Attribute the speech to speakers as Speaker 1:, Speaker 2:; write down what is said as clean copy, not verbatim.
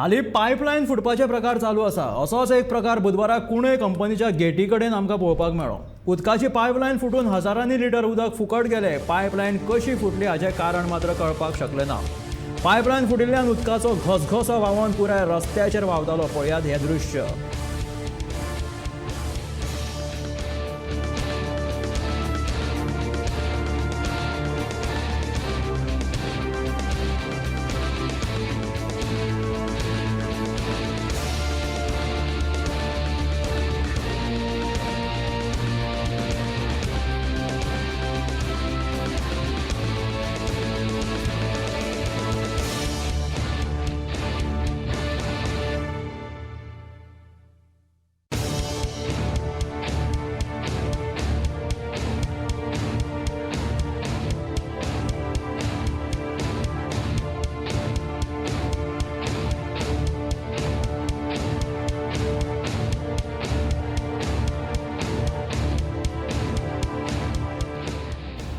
Speaker 1: हाली पायपलायन फुटपाचे प्रकार चालू आसा. असोच एक प्रकार बुधवाराक कुणय कंपनीच्या गेटी कडेन आमकां पळोवपाक मेळ्ळो. उदकाची पायपलायन फुटून हजारांनी लिटर उदक फुकट गेले. पायपलायन कशी फुटली हाचें कारण मात्र कळपाक शकलें ना. पायपलायन फुटिल्ल्यान उदकाचो घसघसो व्हांवून पुराय रस्त्याचेर व्हांवतालो. पळयात हें दृश्य.